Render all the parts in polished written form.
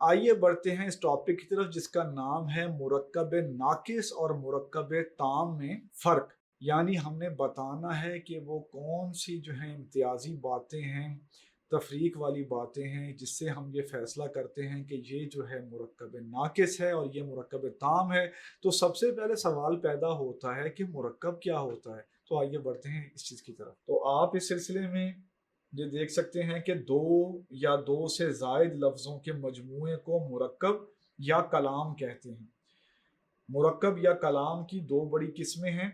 आइए बढ़ते हैं इस टॉपिक की तरफ जिसका नाम है मुरक्कब नाकिस और मुरक्कब ताम में फ़र्क। यानी हमने बताना है कि वो कौन सी जो है इम्तियाजी बातें हैं, तफरीक वाली बातें हैं, जिससे हम ये फ़ैसला करते हैं कि ये जो है मुरक्कब नाकिस है और ये मुरक्कब ताम है। तो सबसे पहले सवाल पैदा होता है कि मुरक्कब क्या होता है। तो आइए बढ़ते हैं इस चीज़ की तरफ। तो आप इस सिलसिले में ये देख सकते हैं कि दो या दो से ज़ायद लफ्ज़ों के मजमूए को मुरक्कब या कलाम कहते हैं। मुरक्कब या कलाम की दो बड़ी किस्में हैं।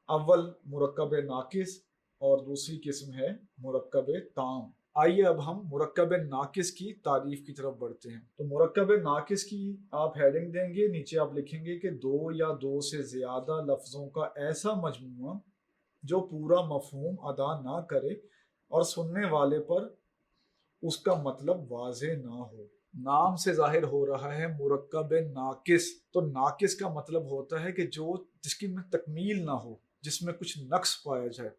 अव्वल मुरक्कब नाकिस और दूसरी किस्म है मुरक्कब ताम। आइए अब हम मुरक्कब नाकिस की तारीफ की तरफ बढ़ते हैं। तो मुरक्कब नाकिस की आप हेडिंग देंगे, नीचे आप लिखेंगे कि दो या दो से ज़्यादा लफ्ज़ों का ऐसा मजमूआ जो पूरा मफहूम अदा ना करे और सुनने वाले पर उसका मतलब वाज़े ना हो। नाम से जाहिर हो रहा है मुरक्कब नाकिस। तो नाकिस का मतलब होता है कि जो जिसकी में तकमील ना हो, जिसमें कुछ नक्स पाया जाए।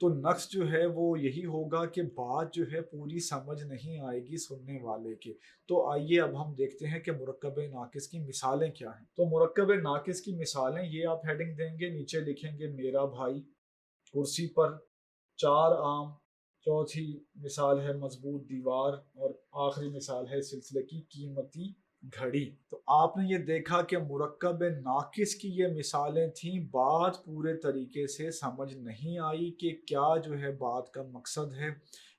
तो नक्स जो है वो यही होगा कि बात जो है पूरी समझ नहीं आएगी सुनने वाले के। तो आइए अब हम देखते हैं कि मुरक्कब नाकिस की मिसालें क्या हैं। तो मुरक्कब नाकिस की मिसालें ये आप हेडिंग देंगे, नीचे लिखेंगे मेरा भाई, कुर्सी पर, चार आम, चौथी मिसाल है मजबूत दीवार और आखिरी मिसाल है सिलसिले की कीमती घड़ी। तो आपने ये देखा कि मुरक्कब नाकिस की ये मिसालें थीं। बात पूरे तरीके से समझ नहीं आई कि क्या जो है बात का मकसद है,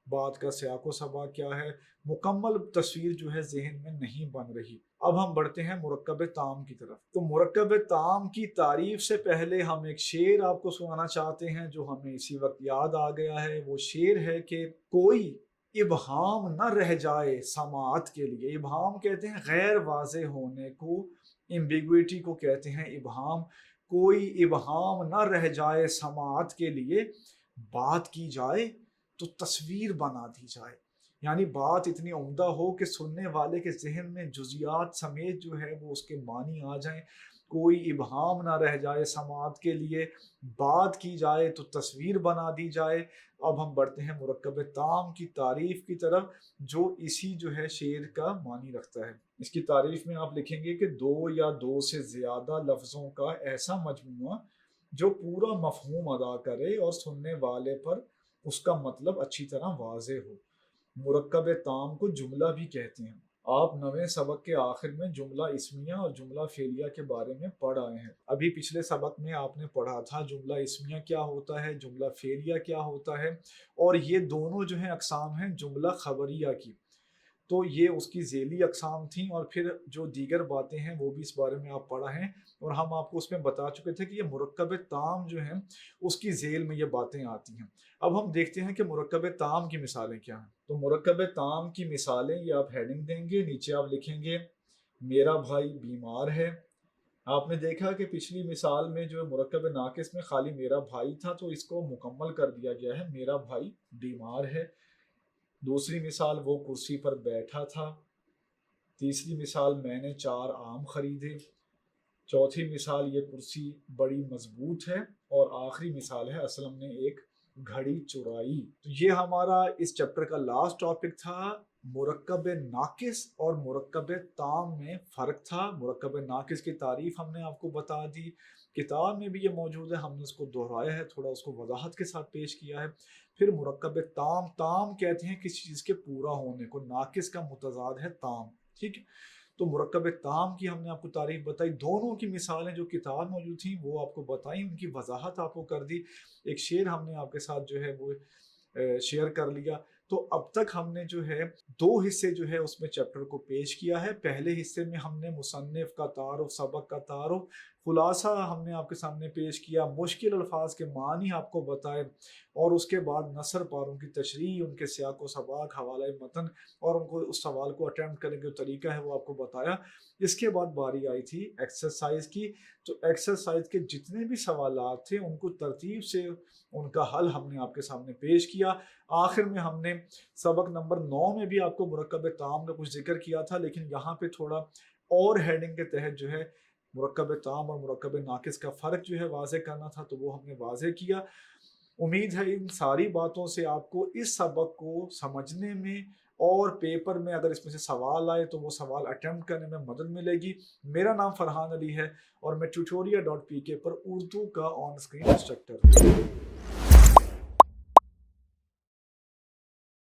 बात का सियाको सबा क्या है, मुकम्मल तस्वीर जो है जहन में नहीं बन रही। अब हम बढ़ते हैं मुरक्कब ताम की तरफ। तो मुरक्कब ताम की तारीफ से पहले हम एक शेर आपको सुनाना चाहते हैं जो हमें इसी वक्त याद आ गया है। वो शेर है कि कोई इबहाम न रह जाए समात के लिए। इबहाम कहते हैं गैर वाज़े होने को, एम्बिग्विटी को कहते हैं इबहाम। कोई इबहाम न रह जाए समात के लिए, बात की जाए तो तस्वीर बना दी जाए। यानी बात इतनी उम्दा हो कि सुनने वाले के जहन में जुजियात समेत जो है वो उसके मानी आ जाएं। कोई इबहाम ना रह जाए समात के लिए, बात की जाए तो तस्वीर बना दी जाए। अब हम बढ़ते हैं मुरक्कब ताम की तारीफ की तरफ जो इसी जो है शेर का मानी रखता है। इसकी तारीफ में आप लिखेंगे कि दो या दो से ज्यादा लफ्जों का ऐसा मजमूआ जो पूरा मफहूम अदा करे और सुनने वाले पर उसका मतलब अच्छी तरह वाज़े हो। मुरक्कब ताम को जुमला भी कहते हैं। आप नवे सबक के आखिर में जुमला इस्मिया और जुमला फेलिया के बारे में पढ़ आए हैं। अभी पिछले सबक में आपने पढ़ा था जुमला इस्मिया क्या होता है, जुमला फेलिया क्या होता है, और ये दोनों जो है अकसाम हैं जुमला खबरिया की। तो ये उसकी ज़ेली अक़साम थी और फिर जो दीगर बातें हैं वो भी इस बारे में आप पढ़ा हैं और हम आपको उसमें बता चुके थे कि ये मुरक्कब ताम जो है उसकी ज़ेल में ये बातें आती हैं। अब हम देखते हैं कि मुरक्कब ताम की मिसालें क्या हैं। तो मुरक्कब ताम की मिसालें ये आप हेडिंग देंगे, नीचे आप लिखेंगे मेरा भाई बीमार है। आपने देखा कि पिछली मिसाल में जो मुरक्कब नाकिस में खाली मेरा भाई था, तो इसको मुकम्मल कर दिया गया है मेरा भाई बीमार है। दूसरी मिसाल वो कुर्सी पर बैठा था। तीसरी मिसाल मैंने चार आम खरीदे। चौथी मिसाल ये कुर्सी बड़ी मजबूत है। और आखिरी मिसाल है असलम ने एक घड़ी चुराई। तो ये हमारा इस चैप्टर का लास्ट टॉपिक था। मुरक्कब नाकिस और मुरक्कब ताम में फ़र्क था। मुरक्कब नाकिस की तारीफ हमने आपको बता दी, किताब में भी ये मौजूद है, हमने उसको दोहराया है, थोड़ा उसको वजाहत के साथ पेश किया है। फिर मुरक्कब ताम, ताम कहते हैं किसी चीज़ के पूरा होने को, नाकिस का मुतजाद है ताम। ठीक है, तो मुरक्कब ताम की हमने आपको तारीफ बताई, दोनों की मिसालें जो किताब मौजूद थी वो आपको बताई, उनकी वजाहत आपको कर दी, एक शेर हमने आपके साथ जो है वो शेयर कर लिया। तो अब तक हमने जो है दो हिस्से जो है उसमें चैप्टर को पेश किया है। पहले हिस्से में हमने मुसन्निफ का तारुफ, सबक का तारुफ, खुलासा हमने आपके सामने पेश किया, मुश्किल अल्फाज के मानी आपको बताए और उसके बाद नसर पारों की तशरीह, उनके सियाक व सबाक, हवाला मतन और उनको उस सवाल को अटैम्प्ट करने का तरीका है वो आपको बताया। इसके बाद बारी आई थी एक्सरसाइज की। तो एक्सरसाइज के जितने भी सवालात थे उनको तरतीब से उनका हल हमने आपके सामने पेश किया। आखिर में हमने सबक नंबर 9 में भी आपको मुरक्कब ताम का कुछ जिक्र किया था, लेकिन यहाँ पे थोड़ा और हेडिंग के तहत जो है मुरक्कब ताम और मुरक्कब नाकिस का फ़र्क जो है वाज़े करना था, तो वो हमने वाज़े किया। उम्मीद है इन सारी बातों से आपको इस सबक को समझने में اور پیپر میں اگر اس میں سے سوال آئے تو وہ سوال اٹیمپٹ کرنے میں مدد ملے گی۔ میرا نام فرحان علی ہے اور میں tutoria.pk پر اردو کا آن اسکرین انسٹرکٹر ہوں۔